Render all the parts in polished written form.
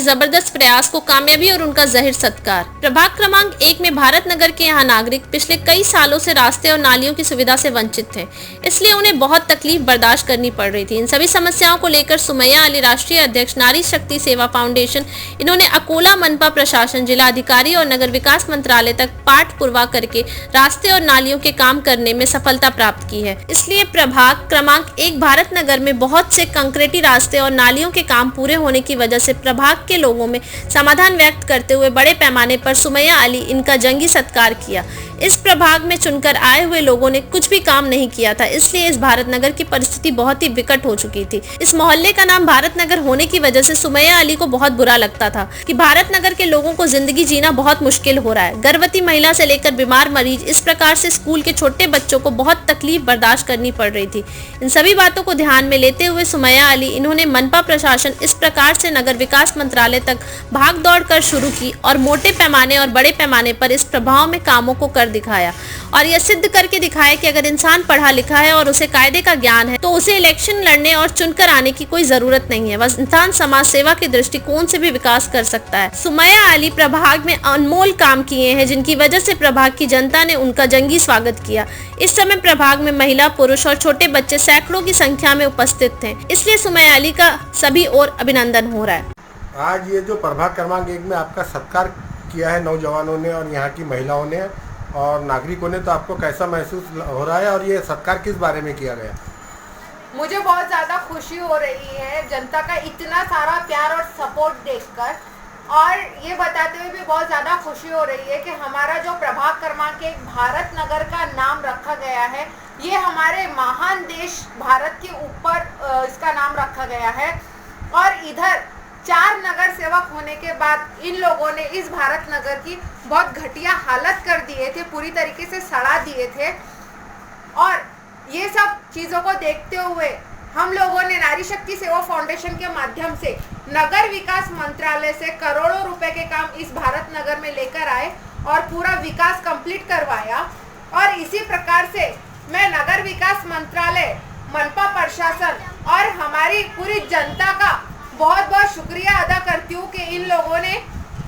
जबरदस्त प्रयास को कामयाबी और उनका जाहिर सत्कार। प्रभाग क्रमांक 1 में भारत नगर के यहाँ नागरिक पिछले कई सालों से रास्ते और नालियों की सुविधा से वंचित थे, इसलिए उन्हें बहुत तकलीफ बर्दाश्त करनी पड़ रही थी। इन सभी समस्याओं को लेकर सुमैया अली, राष्ट्रीय अध्यक्ष नारी शक्ति सेवा फाउंडेशन, इन्होंने अकोला मनपा प्रशासन, जिला अधिकारी और नगर विकास मंत्रालय तक पाठ पुरवा करके रास्ते और नालियों के काम करने में सफलता प्राप्त की है। इसलिए प्रभाग क्रमांक 1 भारत नगर में बहुत से कंक्रीटी रास्ते और नालियों के काम पूरे होने की वजह से प्रभाग के लोगों में समाधान व्यक्त करते हुए बड़े पैमाने पर सुमैया अली इनका जंगी सत्कार किया। इस प्रभाग में चुनकर आए हुए लोगों ने कुछ भी काम नहीं किया था, इसलिए इस भारत नगर की परिस्थिति बहुत ही विकट हो चुकी थी। इस मोहल्ले का नाम भारत नगर होने की वजह से सुमैया अली को बहुत बुरा लगता था कि भारत नगर के लोगों को जिंदगी जीना बहुत मुश्किल हो रहा है। गर्भवती महिला से लेकर बीमार मरीज, इस प्रकार से स्कूल के छोटे बच्चों को बहुत तकलीफ बर्दाश्त करनी पड़ रही थी। इन सभी बातों को ध्यान में लेते हुए सुमैया अली, इन्होंने मनपा प्रशासन इस प्रकार से नगर विकास मंत्रालय तक भाग दौड़ कर शुरू की और मोटे पैमाने और बड़े पैमाने पर इस प्रभाव में कामों को कर दिखाया और यह सिद्ध करके दिखाया कि अगर इंसान पढ़ा लिखा है और उसे कायदे का ज्ञान है तो उसे इलेक्शन लड़ने और चुनकर आने की कोई जरूरत नहीं है। वह इंसान समाज सेवा के दृष्टिकोण से भी विकास कर सकता है। सुमैया अली प्रभाग में अनमोल काम किए हैं, जिनकी वजह से प्रभाग की जनता ने उनका जंगी स्वागत किया। इस समय प्रभाग में महिला, पुरुष और छोटे बच्चे सैकड़ों की संख्या में उपस्थित थे, इसलिए सुमैया अली का सभी ओर अभिनंदन हो रहा है। आज ये जो प्रभाग क्रमांक 1 में आपका सत्कार किया है नौजवानों ने और यहाँ की महिलाओं ने और नागरिकों ने, तो आपको कैसा महसूस हो रहा है और ये सत्कार किस बारे में किया गया? मुझे बहुत ज़्यादा खुशी हो रही है जनता का इतना सारा प्यार और सपोर्ट देखकर, और ये बताते हुए भी बहुत ज़्यादा खुशी हो रही है कि हमारा जो प्रभाग क्रमांक 1 भारत नगर का नाम रखा गया है, ये हमारे महान देश भारत के ऊपर इसका नाम रखा गया है। और इधर 4 नगर सेवक होने के बाद इन लोगों ने इस भारत नगर की बहुत घटिया हालत कर दिए थे, पूरी तरीके से सड़ा दिए थे। और ये सब चीज़ों को देखते हुए हम लोगों ने नारी शक्ति सेवा फाउंडेशन के माध्यम से नगर विकास मंत्रालय से करोड़ों रुपए के काम इस भारत नगर में लेकर आए और पूरा विकास कंप्लीट करवाया। और इसी प्रकार से मैं नगर विकास मंत्रालय, मनपा प्रशासन और हमारी पूरी जनता का बहुत बहुत शुक्रिया अदा करती हूँ कि इन लोगों ने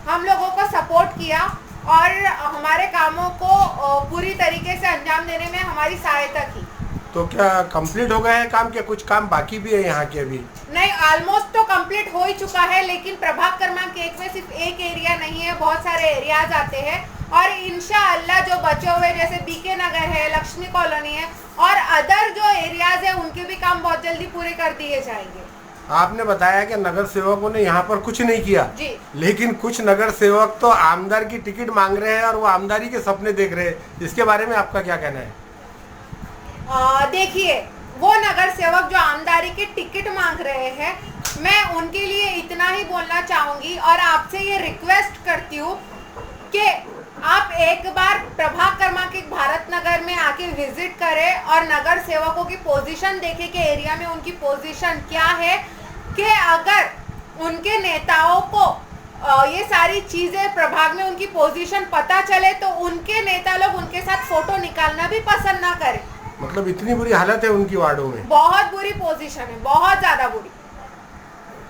हम लोगों को सपोर्ट किया और हमारे कामों को पूरी तरीके से अंजाम देने में हमारी सहायता की। तो क्या कंप्लीट हो गया है काम, क्या कुछ काम बाकी भी है यहाँ के? अभी नहीं, ऑलमोस्ट तो कंप्लीट हो ही चुका है, लेकिन प्रभाग क्रमांक 1 में सिर्फ एक एरिया नहीं है, बहुत सारे एरियाज आते हैं। और इंशाअल्लाह जो बचे हुए जैसे बीके नगर है, लक्ष्मी कॉलोनी है और अदर जो एरियाज है, उनके भी काम बहुत जल्दी पूरे कर दिए जाएंगे। आपने बताया कि नगर सेवकों ने यहाँ पर कुछ नहीं किया जी, लेकिन कुछ नगर सेवक तो आमदार की टिकट मांग रहे हैं और वो आमदारी के सपने देख रहे हैं। इसके बारे में आपका क्या कहना है? देखिए, वो नगर सेवक जो आमदारी की टिकट मांग रहे हैं, मैं उनके लिए इतना ही बोलना चाहूंगी और आपसे ये रिक्वेस्ट करती हूँ कि आप एक बार प्रभाग क्रमांक 1 भारत नगर में आके विजिट करें और नगर सेवकों की पोजीशन देखें कि एरिया में उनकी पोजीशन क्या है, कि अगर उनके नेताओं को ये सारी चीजें प्रभाग में उनकी पोजीशन पता चले तो उनके नेता लोग उनके साथ फोटो निकालना भी पसंद ना करें। मतलब इतनी बुरी हालत है उनकी वार्डों में? बहुत बुरी पोजीशन है, बहुत ज्यादा बुरी।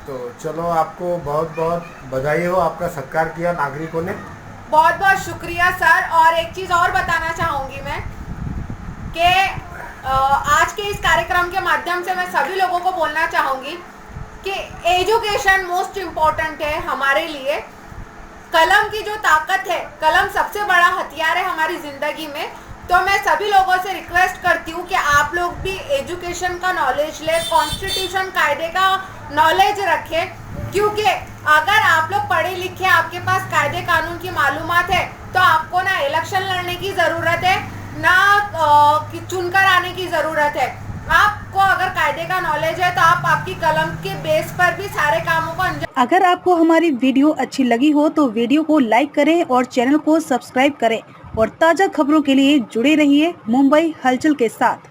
तो चलो, आपको बहुत बहुत बधाई हो, आपका सत्कार किया नागरिकों ने। बहुत बहुत शुक्रिया सर। और एक चीज और बताना चाहूंगी मैं कि आज के इस कार्यक्रम के माध्यम से मैं सभी लोगों को बोलना चाहूंगी कि एजुकेशन मोस्ट इम्पोर्टेंट है हमारे लिए। कलम की जो ताकत है, कलम सबसे बड़ा हथियार है हमारी जिंदगी में। तो मैं सभी लोगों से रिक्वेस्ट करती हूँ कि आप लोग भी एजुकेशन का नॉलेज ले, कॉन्स्टिट्यूशन कायदे का नॉलेज रखें, क्योंकि अगर आप लोग पढ़े लिखे, आपके पास कायदे कानून की मालूमात है, तो आपको ना इलेक्शन लड़ने की ज़रूरत है, ना चुनकर आने की ज़रूरत है। आपको अगर कायदे का नॉलेज है तो आप आपकी कलम के बेस पर भी सारे कामों को अंजाम। अगर आपको हमारी वीडियो अच्छी लगी हो तो वीडियो को लाइक करें और चैनल को सब्सक्राइब करें और ताज़ा खबरों के लिए जुड़े रहिए मुंबई हलचल के साथ।